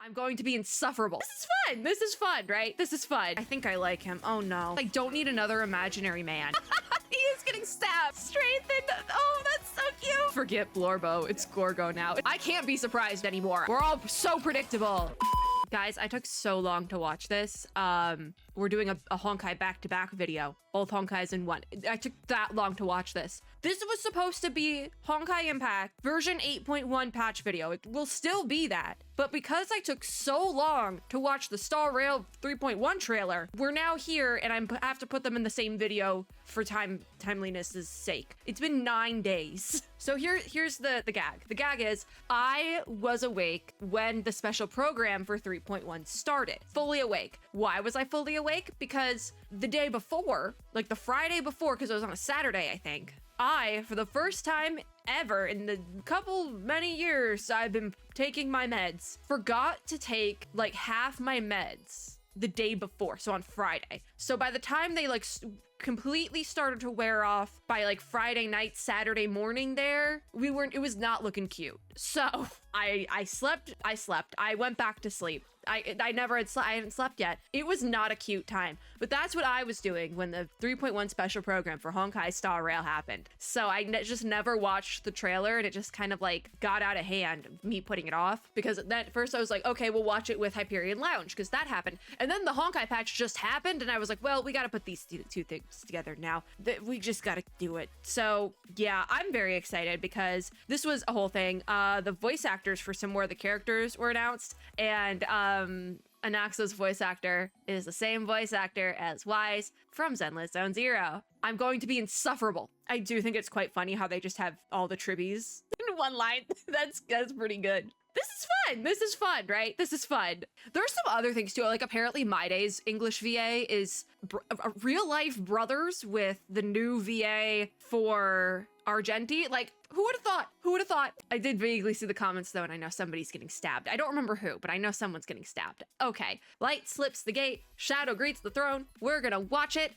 I'm going to be insufferable. This is fun. This is fun, right? This is fun. I think I like him. Oh no. I don't need another imaginary man. He is getting stabbed. Strengthened. Oh, that's so cute. Forget Blorbo. It's Gorgo now. I can't be surprised anymore. We're all so predictable. Guys, I took so long to watch this. We're doing a Honkai back-to-back video. Both Honkais in one. I took that long to watch this. This was supposed to be Honkai Impact version 8.1 patch video. It will still be that. But because I took so long to watch the Star Rail 3.1 trailer, we're now here and I have to put them in the same video for timeliness' sake. It's been 9 days. So here's the gag. The gag is I was awake when the special program for 3.1 started. Fully awake. Why was I fully awake? Because the day before, like the Friday before, because it was on a Saturday, I think, I, for the first time ever in the many years I've been taking my meds, forgot to take like half my meds the day before, so on Friday. So by the time they like completely started to wear off by like Friday night, Saturday morning there, it was not looking cute. So I slept. I went back to sleep. I hadn't slept yet. It was not a cute time, but that's what I was doing when the 3.1 special program for Honkai Star Rail happened. So I just never watched the trailer, and it just kind of like got out of hand, me putting it off, because at first I was like, okay, we'll watch it with Hyperion Lounge because that happened. And then the Honkai patch just happened, and I was like, well, we got to put these two things together now. We just got to do it. So yeah, I'm very excited because this was a whole thing. The voice actors for some more of the characters were announced, and Anaxa's voice actor is the same voice actor as Wise from Zenless Zone Zero. I'm going to be insufferable. I do think it's quite funny how they just have all the Tribbies in one line. That's pretty good. This is fun. This is fun, right? This is fun. There's some other things too. Like apparently Mydei's English VA is real life brothers with the new VA for Argenti. Like, who would have thought? Who would have thought? I did vaguely see the comments though, and I know somebody's getting stabbed. I don't remember who, but I know someone's getting stabbed. Okay. Light slips the gate. Shadow greets the throne. We're gonna watch it.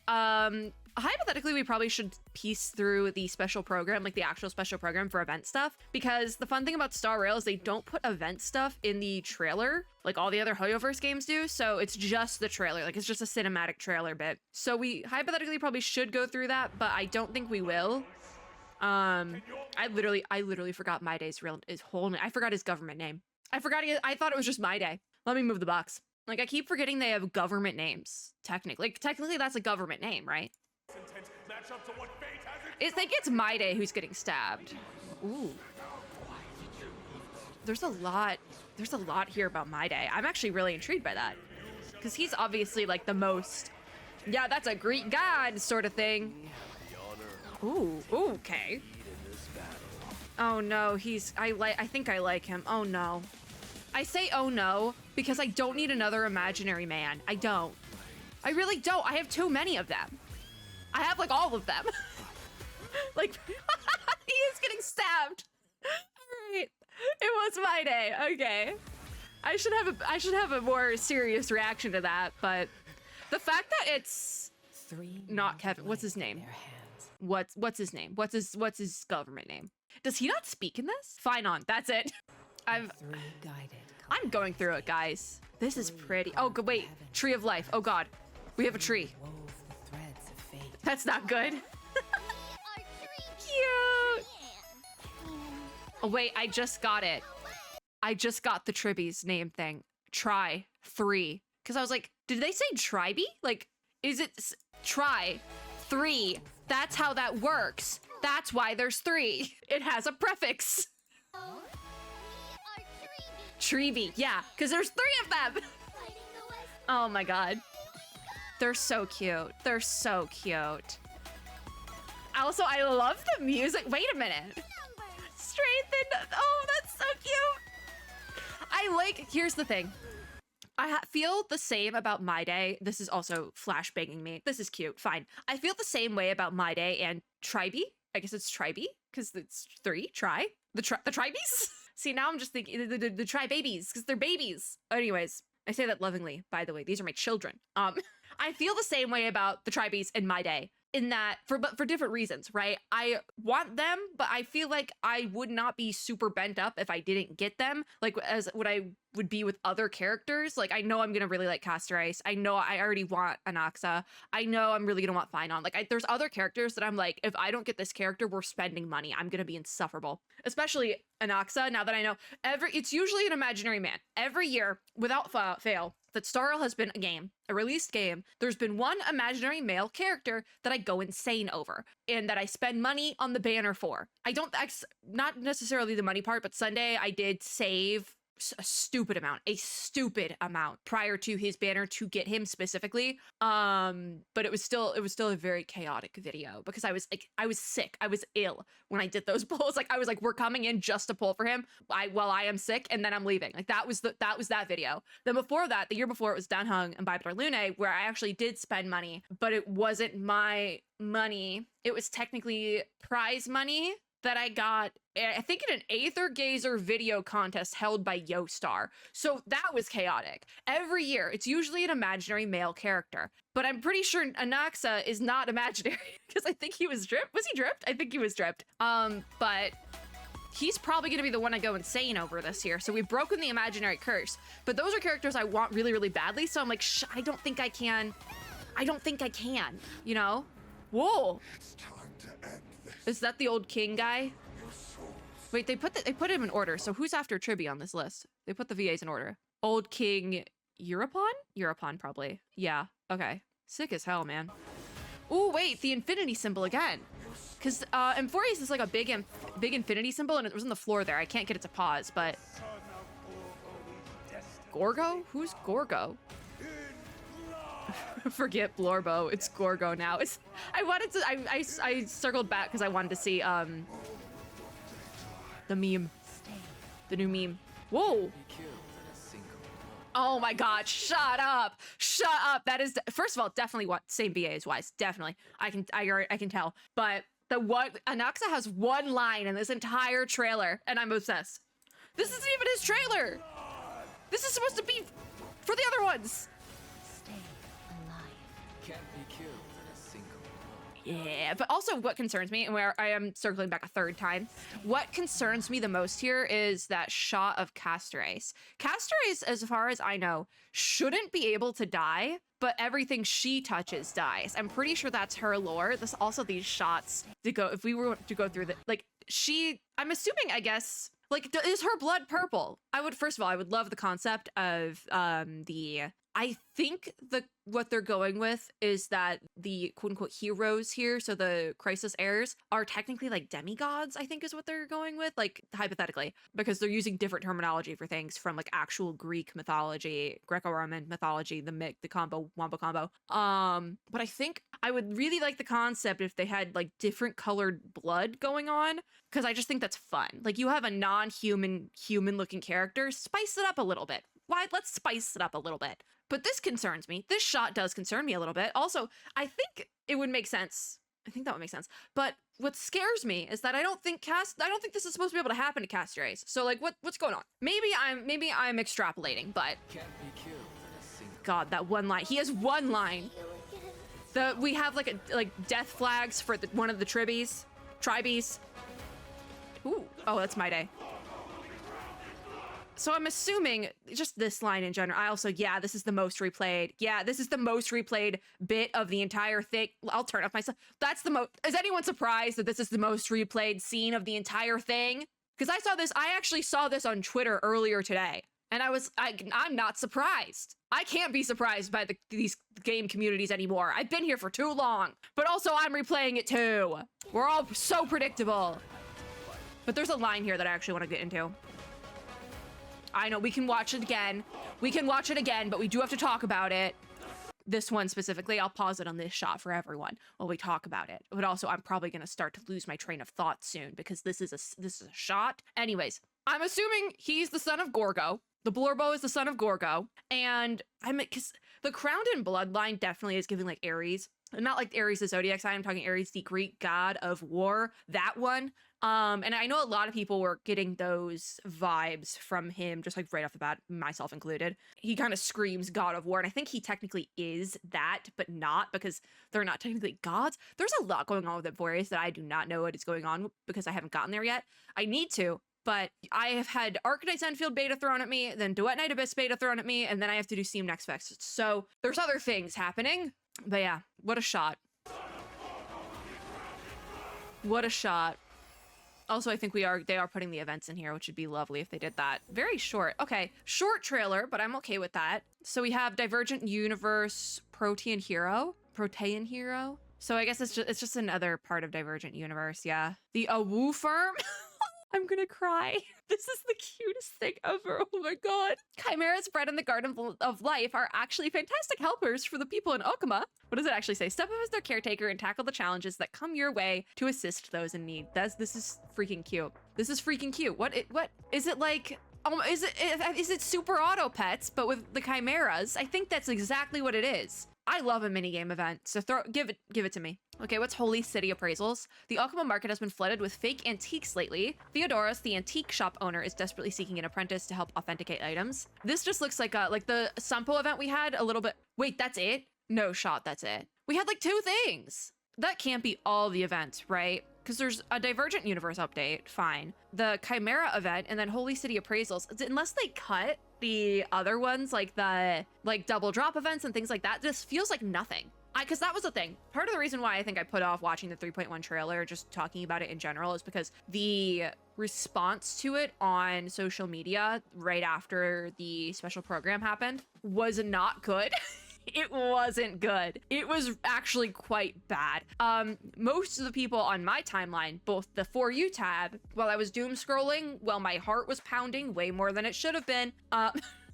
Hypothetically, we probably should piece through the special program, like the actual special program for event stuff, because the fun thing about Star Rail is they don't put event stuff in the trailer like all the other Hoyoverse games do, so it's just the trailer, like it's just a cinematic trailer bit. So we hypothetically probably should go through that, but I don't think we will. I literally forgot Mydei's whole name. I forgot his government name. I thought it was just Mydei. Let me move the box. Like I keep forgetting they have government names. Technically that's a government name, right? I think it's Mydei who's getting stabbed. Ooh. There's a lot here about Mydei. I'm actually really intrigued by that. Because he's obviously like the most, yeah, that's a Greek god sort of thing. Ooh, okay. Oh no, I think I like him. Oh no. I say oh no because I don't need another imaginary man. I don't. I really don't. I have too many of them. I have like all of them. Like, he is getting stabbed. All right. It was Mydei. Okay. I should have a more serious reaction to that, but the fact that it's not Kevin. What's his name? What's his name? What's his government name? Does he not speak in this? Fine on. That's it. I'm going through it, guys. This is pretty. Oh, wait. Tree of Life. Oh God. We have a tree. That's not good. Cute. Oh wait, I just got it. I just got the Tribbie's name thing. Try 3. Because I was like, did they say Tribbie? Like, is it try 3? That's how that works. That's why there's 3. It has a prefix. Tribbie, yeah, because there's 3 of them. Oh my God. They're so cute. They're so cute. Also, I love the music. Wait a minute. Strengthened. Oh, that's so cute. Here's the thing. I feel the same about Mydei. This is also flashbanging me. This is cute. Fine. I feel the same way about Mydei and Tribbie. I guess it's Tribbie because it's 3. Try. The Tribbies? See, now I'm just thinking the Tri-babies because they're babies. Anyways, I say that lovingly, by the way. These are my children. I feel the same way about the Tribbies in Mydei, in that for different reasons, right? I want them, but I feel like I would not be super bent up if I didn't get them. Like as what I would be with other characters. Like, I know I'm gonna really like Castorice. I know I already want Anaxa. I know I'm really gonna want Finon. Like, there's other characters that I'm like, if I don't get this character, we're spending money. I'm gonna be insufferable. Especially Anaxa, now that I know it's usually an imaginary man. Every year, without fail, that Starl has been a released game, there's been one imaginary male character that I go insane over and that I spend money on the banner for. Not necessarily the money part, but Sunday I did save a stupid amount prior to his banner to get him specifically. But it was still a very chaotic video because I was sick. I was ill when I did those pulls. Like, I was like, we're coming in just to pull for him while I am sick, and then I'm leaving. Like, that was that video. Then before that, the year before, it was Danhung and Baibar Lune, where I actually did spend money, but it wasn't my money. It was technically prize money that I got, I think, in an Aether Gazer video contest held by Yostar. So that was chaotic. Every year, it's usually an imaginary male character. But I'm pretty sure Anaxa is not imaginary because I think he was dripped. Was he dripped? I think he was dripped. But he's probably going to be the one I go insane over this year. So we've broken the imaginary curse. But those are characters I want really, really badly. So I'm like, I don't think I can. You know? Whoa. Is that the old king guy? Wait, they put him in order. So who's after Tribbie on this list? They put the VAs in order. Old king Europon? Europon, probably. Yeah. Okay. Sick as hell, man. Oh, wait, the infinity symbol again. Because Amphorius is like a big infinity symbol, and it was on the floor there. I can't get it to pause, but... Gorgo? Who's Gorgo? Forget Blorbo. It's Gorgo now. I circled back because I wanted to see the meme. The new meme. Whoa. Oh my god, shut up. Shut up. That is, first of all, definitely what same VA as Wise. Definitely. I can tell. But Anaxa has one line in this entire trailer, and I'm obsessed. This isn't even his trailer. This is supposed to be for the other ones. Yeah, but also what concerns me, and where I am circling back a third time, what concerns me the most here is that shot of Castorice. Castorice, as far as I know, shouldn't be able to die, but everything she touches dies. I'm pretty sure that's her lore. This also these shots to go, if we were to go through the, like, I'm assuming, I guess, like, is her blood purple? First of all, I would love the concept of I think what they're going with is that the quote-unquote heroes here, so the Crisis heirs, are technically like demigods, I think is what they're going with, like, hypothetically, because they're using different terminology for things from like actual Greek mythology, Greco-Roman mythology, the combo, wombo combo. But I think I would really like the concept if they had like different colored blood going on, because I just think that's fun. Like, you have a non-human, human-looking character, spice it up a little bit. Why? Let's spice it up a little bit. But this concerns me. This shot does concern me a little bit. Also, I think it would make sense. I think that would make sense. But what scares me is that I don't think this is supposed to be able to happen to Castorice. So like, what's going on? Maybe I'm extrapolating, but God, that one line. He has one line. We have like death flags for one of the Tribbies. Ooh, oh, that's Mydei. So I'm assuming just this line in general. This is the most replayed. Yeah, this is the most replayed bit of the entire thing. I'll turn off myself. That's the most. Is anyone surprised that this is the most replayed scene of the entire thing? Because I actually saw this on Twitter earlier today, and I'm not surprised. I can't be surprised by these game communities anymore. I've been here for too long, but also I'm replaying it too. We're all so predictable. But there's a line here that I actually want to get into. I know we can watch it again. But we do have to talk about it. This one specifically, I'll pause it on this shot for everyone while we talk about it. But also, I'm probably going to start to lose my train of thought soon because this is a shot. Anyways, I'm assuming he's the son of Gorgo. The Blorbo is the son of Gorgo. And because the Crowned in Bloodline definitely is giving like Ares. Not like Ares the zodiac sign. I'm talking Ares, the Greek god of war. That one. And I know a lot of people were getting those vibes from him just like right off the bat, myself included. He kind of screams god of war, and I think he technically is that, but not, because they're not technically gods. There's a lot going on with Amphorius that I do not know what is going on because I haven't gotten there yet. I need to. but I have had Arknight's Enfield beta thrown at me, then Duet Knight Abyss beta thrown at me, and then I have to do Steam Next Fest. So there's other things happening, but yeah, what a shot. What a shot. Also, I think they are putting the events in here, which would be lovely if they did that. Very short. Okay, short trailer, but I'm okay with that. So we have Divergent Universe Protean Hero. So I guess it's just another part of Divergent Universe, yeah. The Awu Farm. I'm gonna cry. This is the cutest thing ever. Oh my god. Chimeras bred in the Garden of Life are actually fantastic helpers for the people in Okuma. What does it actually say? Step up as their caretaker and tackle the challenges that come your way to assist those in need. This is freaking cute. This is freaking cute. What is it like? Is it Super Auto Pets, but with the chimeras? I think that's exactly what it is. I love a minigame event, so give it to me. Okay, what's Holy City Appraisals? The Okuma market has been flooded with fake antiques lately. Theodoros, the antique shop owner, is desperately seeking an apprentice to help authenticate items. This just looks like the Sampo event we had a little bit. Wait, that's it? No shot, that's it. We had like 2 things. That can't be all the events, right? Because there's a Divergent Universe update, fine. The Chimera event, and then Holy City Appraisals. Unless they cut the other ones, like the double drop events and things like that, this feels like nothing. Because that was the thing. Part of the reason why I think I put off watching the 3.1 trailer, just talking about it in general, is because the response to it on social media right after the special program happened was not good. It wasn't good. It was actually quite bad. Most of the people on my timeline, both the For You tab, while I was doom scrolling, while my heart was pounding way more than it should have been.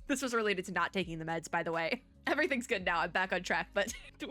This was related to not taking the meds, by the way. Everything's good now. I'm back on track, but I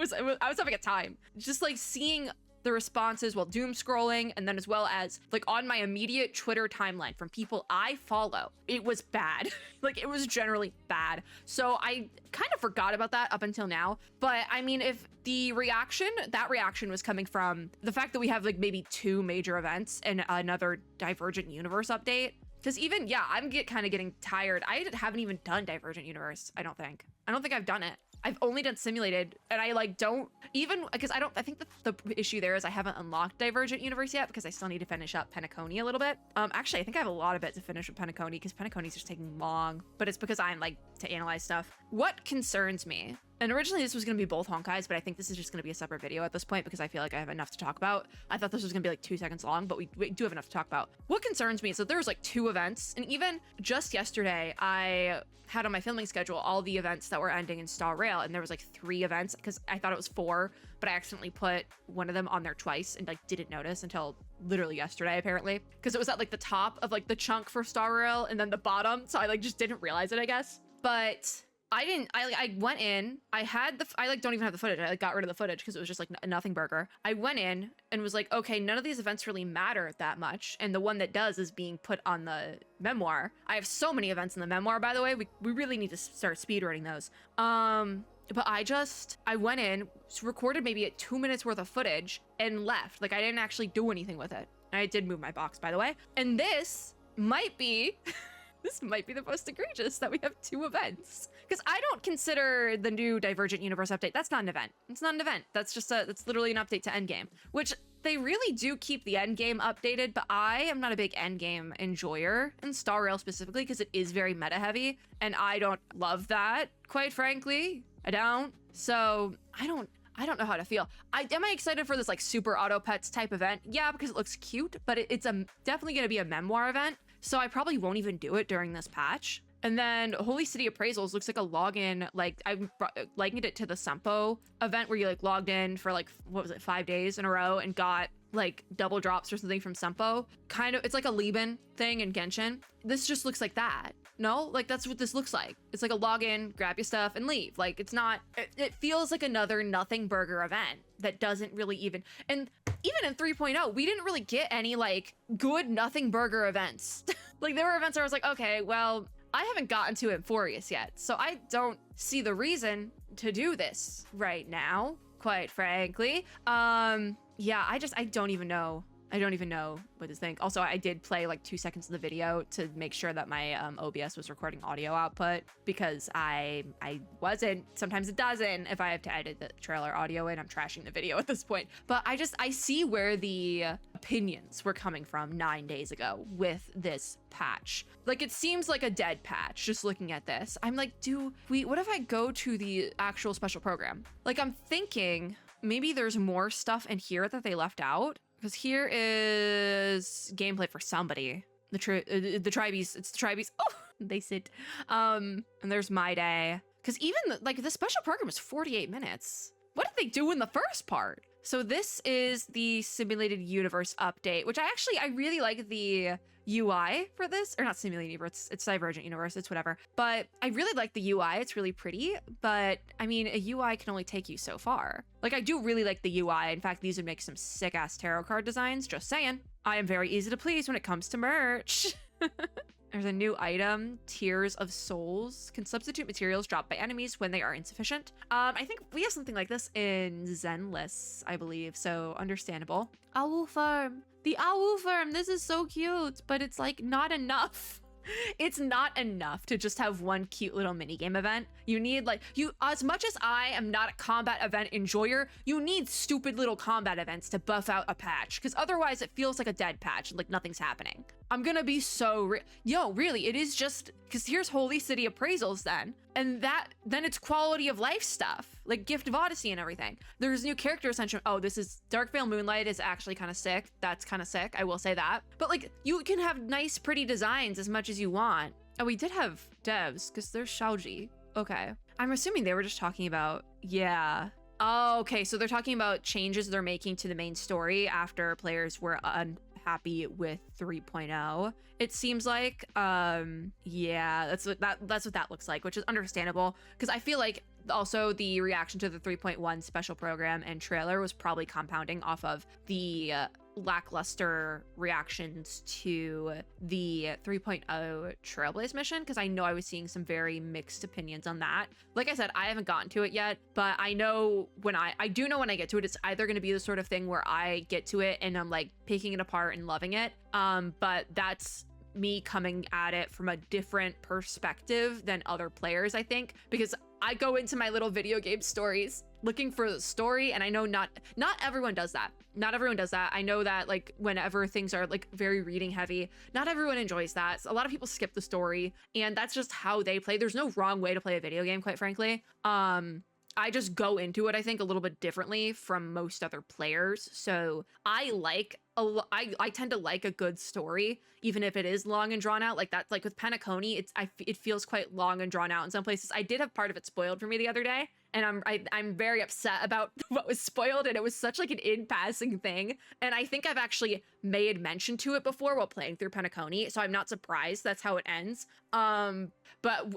was having a time. Just like seeing the responses while doom scrolling, and then as well as like on my immediate Twitter timeline from people I follow, it was bad. Like it was generally bad. So I kind of forgot about that up until now. But I mean, if that reaction was coming from the fact that we have like maybe 2 major events and another Divergent Universe update, because even, yeah, I'm kind of getting tired. I haven't even done Divergent Universe, I don't think I've done it. I've only done simulated, and I like don't even, because I think the issue there is I haven't unlocked Divergent Universe yet because I still need to finish up Penacony a little bit. Actually, I think I have a lot of it to finish with Penacony because Penacony's just taking long, but it's because I'm like to analyze stuff. What concerns me, and originally this was going to be both Honkais, but I think this is just going to be a separate video at this point because I feel like I have enough to talk about. I thought this was going to be like 2 seconds long, but we do have enough to talk about. What concerns me is that there was like 2 events, and even just yesterday, I had on my filming schedule all the events that were ending in Star Rail, and there was like 3 events because I thought it was 4, but I accidentally put one of them on there twice and like didn't notice until literally yesterday apparently, because it was at like the top of like the chunk for Star Rail and then the bottom, so I like just didn't realize it, I guess. But I went in, I don't even have the footage. I like got rid of the footage because it was just like a nothing burger. I went in and was like, okay, none of these events really matter that much. And the one that does is being put on the memoir. I have so many events in the memoir, by the way. We really need to start speedrunning those. But I went in, recorded maybe 2 minutes worth of footage and left. Like I didn't actually do anything with it. And I did move my box, by the way. And this might be the most egregious that we have 2 events. Because I don't consider the new Divergent Universe update, that's not an event. It's not an event. That's literally an update to Endgame, which they really do keep the Endgame updated, but I am not a big Endgame enjoyer in Star Rail specifically because it is very meta heavy, and I don't love that, quite frankly. I don't. So I don't know how to feel. Am I excited for this like Super Auto Pets type event? Yeah, because it looks cute, but it's definitely going to be a memoir event. So I probably won't even do it during this patch. And then Holy City Appraisals looks like a login, like I likened it to the Sampo event where you like logged in for like, 5 days in a row and got like double drops or something from Sampo. Kind of, it's like a Liban thing in Genshin. This just looks like that. No, like that's what this looks like. It's like a login, grab your stuff and leave. Like it's not, it feels like another nothing burger event that doesn't really even in 3.0, we didn't really get any like good nothing burger events. Like there were events where I was like, okay, well, I haven't gotten to Emphorius yet, so I don't see the reason to do this right now, quite frankly. Yeah, I don't even know. I don't even know what to think. Also, I did play like 2 seconds of the video to make sure that my OBS was recording audio output because I wasn't. Sometimes it doesn't. If I have to edit the trailer audio in, I'm trashing the video at this point. But I see where the opinions were coming from 9 days ago with this patch. Like, it seems like a dead patch just looking at this. I'm like, what if I go to the actual special program? Like, I'm thinking maybe there's more stuff in here that they left out, because here is gameplay for somebody. The Tribbies, it's the Tribbies. Oh, they sit. And there's Mydei. Because even the special program is 48 minutes. What did they do in the first part? So this is the simulated universe update, which I really like the UI for this, or not simulated universe, it's divergent universe, it's whatever. But I really like the UI, it's really pretty, but I mean, a UI can only take you so far. Like, I do really like the UI. In fact, these would make some sick ass tarot card designs, just saying. I am very easy to please when it comes to merch. There's a new item, Tears of Souls. Can substitute materials dropped by enemies when they are insufficient. I think we have something like this in Zenless, I believe, so understandable. Owl Farm. The Owl Farm, this is so cute, but it's like not enough. It's not enough to just have one cute little minigame event. You need as much as I am not a combat event enjoyer, you need stupid little combat events to buff out a patch, because otherwise it feels like a dead patch, like nothing's happening. I'm gonna be so really, it is just, because here's Holy City appraisals then, and then it's quality of life stuff, like Gift of Odyssey and everything. There's new character ascension. Oh, this is Darkveil Moonlight is actually kind of sick. That's kind of sick, I will say that. But like, you can have nice, pretty designs as much as you want. Oh, we did have devs, because there's Shaoji. Okay. I'm assuming they were just talking about, yeah. Oh, okay, so they're talking about changes they're making to the main story after players were unhappy with 3.0. It seems like, yeah, that's what that looks like, which is understandable, because I feel like also the reaction to the 3.1 special program and trailer was probably compounding off of the lackluster reactions to the 3.0 Trailblaze mission, because I know I was seeing some very mixed opinions on that. Like I said, I haven't gotten to it yet, but I know when I do know when I get to it, it's either going to be the sort of thing where I get to it and I'm like picking it apart and loving it, but that's me coming at it from a different perspective than other players, I think, because I go into my little video game stories looking for the story, and I know not everyone does that. Not everyone does that. I know that, like, whenever things are like very reading heavy, not everyone enjoys that. So a lot of people skip the story, and that's just how they play. There's no wrong way to play a video game, quite frankly. I just go into it, I think, a little bit differently from most other players. So I tend to like a good story, even if it is long and drawn out. Like that's like with Penacony, it feels quite long and drawn out in some places. I did have part of it spoiled for me the other day, and I'm very upset about what was spoiled, and it was such like an in-passing thing. And I think I've actually made mention to it before while playing through Penacony, so I'm not surprised that's how it ends. But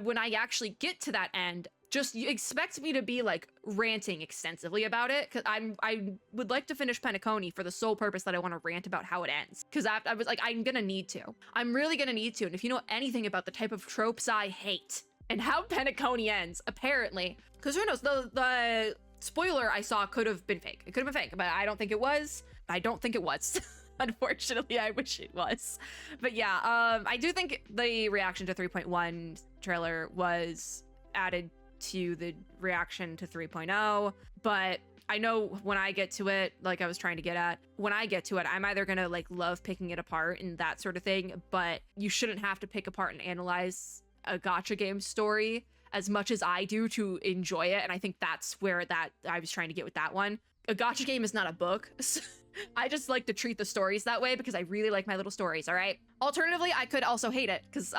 when I actually get to that end, just you expect me to be like ranting extensively about it, because I would like to finish Penacony for the sole purpose that I want to rant about how it ends, because I was like, I'm gonna need to. I'm really gonna need to. And if you know anything about the type of tropes I hate and how Penacony ends, apparently, because who knows, the spoiler I saw could have been fake. It could have been fake, but I don't think it was. I don't think it was. Unfortunately, I wish it was. But yeah, I do think the reaction to 3.1 trailer was added to the reaction to 3.0, but I know when I get to it, like I was trying to get at, when I get to it, I'm either gonna like love picking it apart and that sort of thing, but you shouldn't have to pick apart and analyze a gacha game story as much as I do to enjoy it. And I think that's where that I was trying to get with that one. A gacha game is not a book. I just like to treat the stories that way because I really like my little stories, all right? Alternatively, I could also hate it, because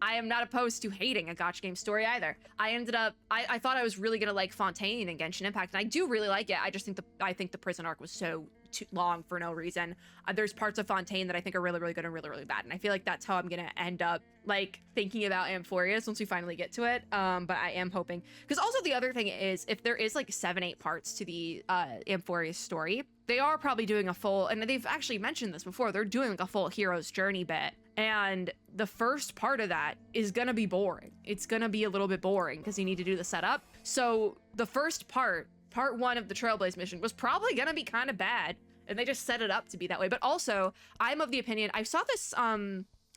I am not opposed to hating a gacha game story either. I thought I was really gonna like Fontaine and Genshin Impact, and I do really like it. I just think I think the prison arc was so too long for no reason. There's parts of Fontaine that I think are really, really good and really, really bad, and I feel like that's how I'm gonna end up like thinking about Amphorius once we finally get to it. But I am hoping, because also the other thing is, if there is like 7-8 parts to the Amphorius story, they are probably doing a full, and they've actually mentioned this before, they're doing like a full hero's journey bit. And the first part of that is gonna be boring. It's gonna be a little bit boring because you need to do the setup. So the first part 1 of the Trailblaze mission was probably gonna be kind of bad, and they just set it up to be that way. But also, I'm of the opinion, I saw this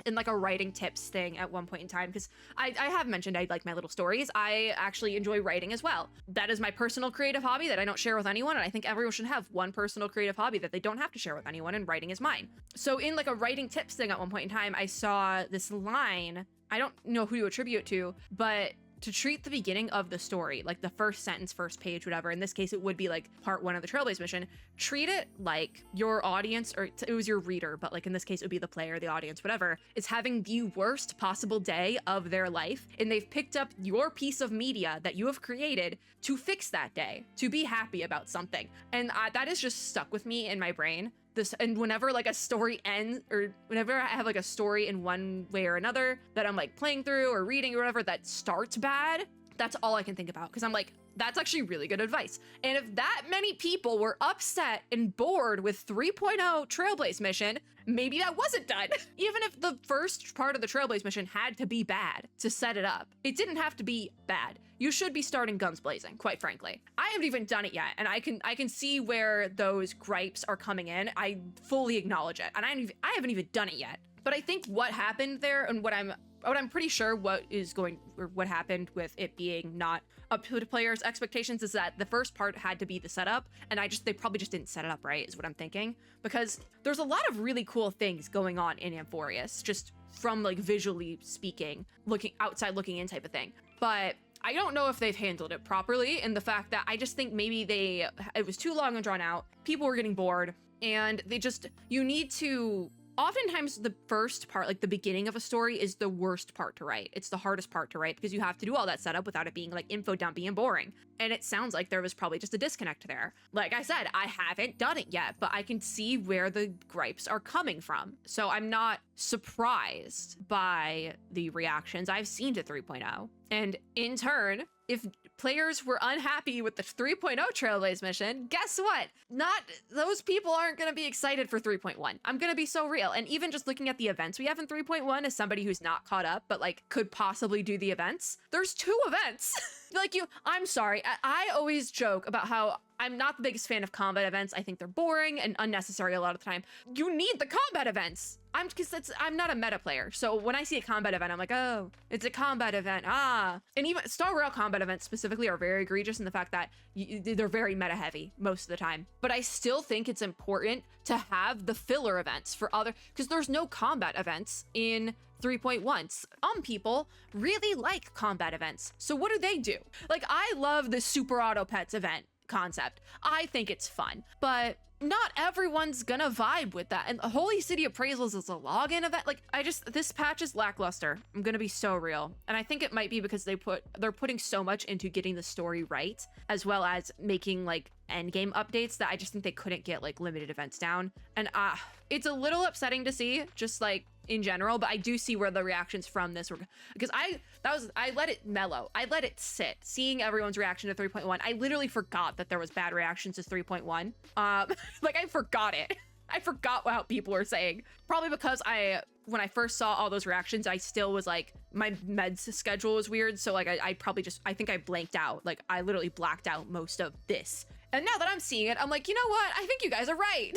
in like a writing tips thing at one point in time, because I have mentioned I like my little stories. I actually enjoy writing as well. That is my personal creative hobby that I don't share with anyone, and I think everyone should have one personal creative hobby that they don't have to share with anyone, and writing is mine. So in like a writing tips thing at one point in time, I saw this line, I don't know who to attribute it to, but to treat the beginning of the story, like the first sentence, first page, whatever, in this case, it would be like part 1 of the Trailblaze mission, treat it like your audience, or it was your reader, but like in this case, it would be the player, the audience, whatever, is having the worst possible day of their life. And they've picked up your piece of media that you have created to fix that day, to be happy about something. And that is just stuck with me in my brain. And whenever like a story ends, or whenever I have like a story in one way or another that I'm like playing through or reading or whatever that starts bad, that's all I can think about, because I'm like, that's actually really good advice. And if that many people were upset and bored with 3.0 Trailblaze mission, maybe that wasn't done. Even if the first part of the Trailblaze mission had to be bad to set it up, it didn't have to be bad. You should be starting guns blazing, quite frankly. I haven't even done it yet, and I can see where those gripes are coming in. I fully acknowledge it, and I haven't even done it yet. But I think what happened there, and what I'm pretty sure what happened with it being not up to the players' expectations, is that the first part had to be the setup, and they probably just didn't set it up right, is what I'm thinking. Because there's a lot of really cool things going on in Amphorius, just from like visually speaking, looking in type of thing. But I don't know if they've handled it properly, and the fact that I just think maybe it was too long and drawn out, people were getting bored, and you need to, oftentimes the first part, like the beginning of a story, is the worst part to write. It's the hardest part to write, because you have to do all that setup without it being like info dumpy and boring. And it sounds like there was probably just a disconnect there. Like I said, I haven't done it yet, but I can see where the gripes are coming from. So I'm not surprised by the reactions I've seen to 3.0. And in turn, if players were unhappy with the 3.0 Trailblaze mission, guess what? Those people aren't going to be excited for 3.1. I'm going to be so real. And even just looking at the events we have in 3.1 as somebody who's not caught up, but like could possibly do the events, there's 2 events. I'm sorry. I always joke about how I'm not the biggest fan of combat events. I think they're boring and unnecessary a lot of the time. You need the combat events. I'm not a meta player. So when I see a combat event, I'm like, oh, it's a combat event. And even Star Rail combat events specifically are very egregious in the fact that they're very meta heavy most of the time. But I still think it's important to have the filler events for because there's no combat events in 3.1. Some people really like combat events. So what do? Like, I love the Super Auto Pets event concept. I think it's fun, but not everyone's gonna vibe with that. And Holy City Appraisals is a login event. Like, this patch is lackluster. I'm gonna be so real. And I think it might be because they're putting so much into getting the story right, as well as making like endgame updates, that I just think they couldn't get like limited events down. And it's a little upsetting to see, just like in general, but I do see where the reactions from this were, because I let it mellow. I let it sit. Seeing everyone's reaction to 3.1, I literally forgot that there was bad reactions to 3.1. Like, I forgot it. I forgot what people were saying. Probably because when I first saw all those reactions, I still was like, my meds schedule was weird. So like, I think I blanked out. Like, I literally blacked out most of this. And now that I'm seeing it, I'm like, you know what? I think you guys are right.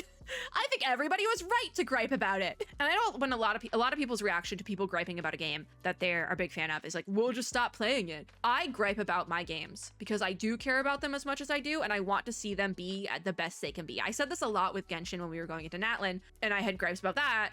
I think everybody was right to gripe about it. And I know when a lot of people's reaction to people griping about a game that they're a big fan of is like, we'll just stop playing it. I gripe about my games because I do care about them as much as I do, and I want to see them be at the best they can be. I said this a lot with Genshin when we were going into Natlan, and I had gripes about that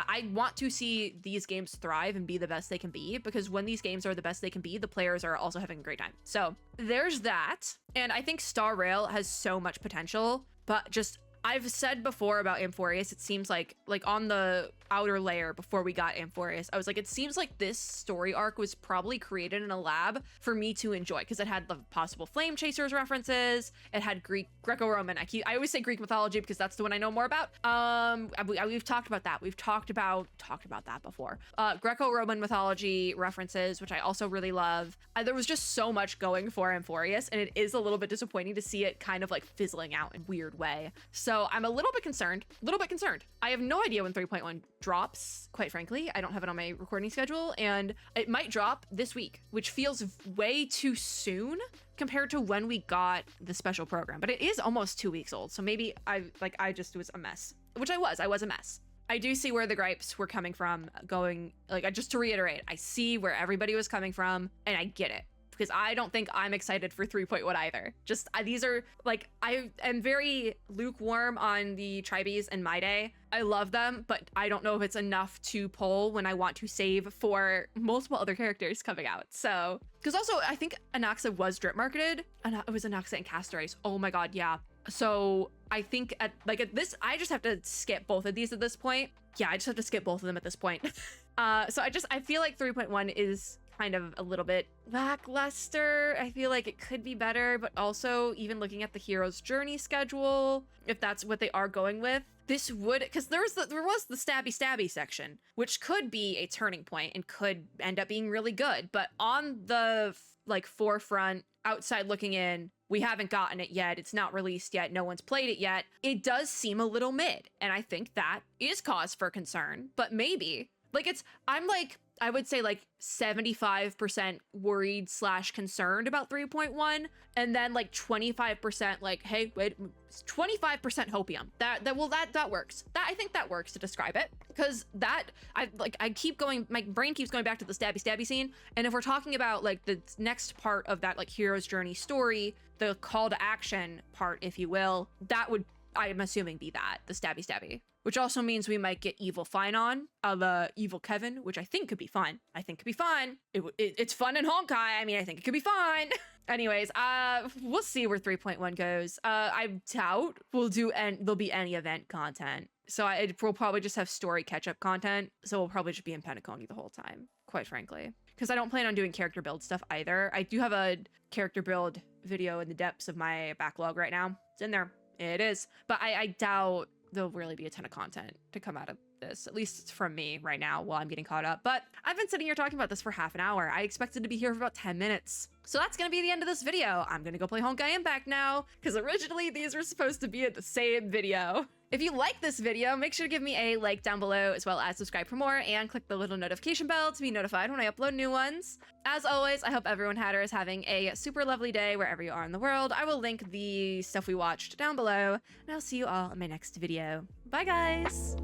I want to see these games thrive and be the best they can be, because when these games are the best they can be, the players are also having a great time. So there's that. And I think Star Rail has so much potential, but just, I've said before about Amphorius, it seems like on the outer layer before we got Amphorius, I was like, it seems like this story arc was probably created in a lab for me to enjoy, because it had the possible Flame Chasers references, it had Greco-Roman. I always say Greek mythology because that's the one I know more about. We've talked about that. We've talked about that before. Greco-Roman mythology references, which I also really love. There was just so much going for Amphorius, and it is a little bit disappointing to see it kind of like fizzling out in a weird way. So I'm a little bit concerned. I have no idea when 3.1 drops, quite frankly. I don't have it on my recording schedule, and it might drop this week, which feels way too soon compared to when we got the special program. But it is almost 2 weeks old, so maybe I just was a mess, which I was a mess. I do see where the gripes were coming from, just to reiterate, I see where everybody was coming from, and I get it. Because I don't think I'm excited for 3.1 either. These are, like, I am very lukewarm on the Tribbies and Mydei. I love them, but I don't know if it's enough to pull when I want to save for multiple other characters coming out. So, because also, I think Anaxa was drip marketed. It was Anaxa and Castorice. Oh my god, yeah. So I think at this, I just have to skip both of these at this point. Yeah, I just have to skip both of them at this point. So I feel like 3.1 is kind of a little bit lackluster. I feel like it could be better, but also even looking at the hero's journey schedule, if that's what they are going with, this would, because there was the stabby section, which could be a turning point and could end up being really good. But on the forefront, outside looking in, we haven't gotten it yet. It's not released yet. No one's played it yet. It does seem a little mid, and I think that is cause for concern. But maybe I would say 75% worried / concerned about 3.1, and then 25% hey, wait, 25% hopium. That works. I think that works to describe it, because I keep going, my brain keeps going back to the stabby scene, and if we're talking about the next part of that hero's journey story, the call to action part, if you will, that would, I'm assuming, be the stabby. Which also means we might get Evil Finon, the Evil Kevin, which I think could be fun. It's fun in Honkai. I mean, I think it could be fine. Anyways, we'll see where 3.1 goes. I doubt there'll be any event content. So we'll probably just have story catch-up content. So we'll probably just be in Penacony the whole time, quite frankly. Because I don't plan on doing character build stuff either. I do have a character build video in the depths of my backlog right now. It's in there. It is. But I doubt there'll really be a ton of content to come out of this, at least from me right now while I'm getting caught up. But I've been sitting here talking about this for half an hour. I expected to be here for about 10 minutes. So that's gonna be the end of this video. I'm gonna go play Honkai Impact now, because originally these were supposed to be in the same video. If you like this video, make sure to give me a like down below, as well as subscribe for more, and click the little notification bell to be notified when I upload new ones. As always, I hope everyone had or is having a super lovely day wherever you are in the world. I will link the stuff we watched down below, and I'll see you all in my next video. Bye, guys!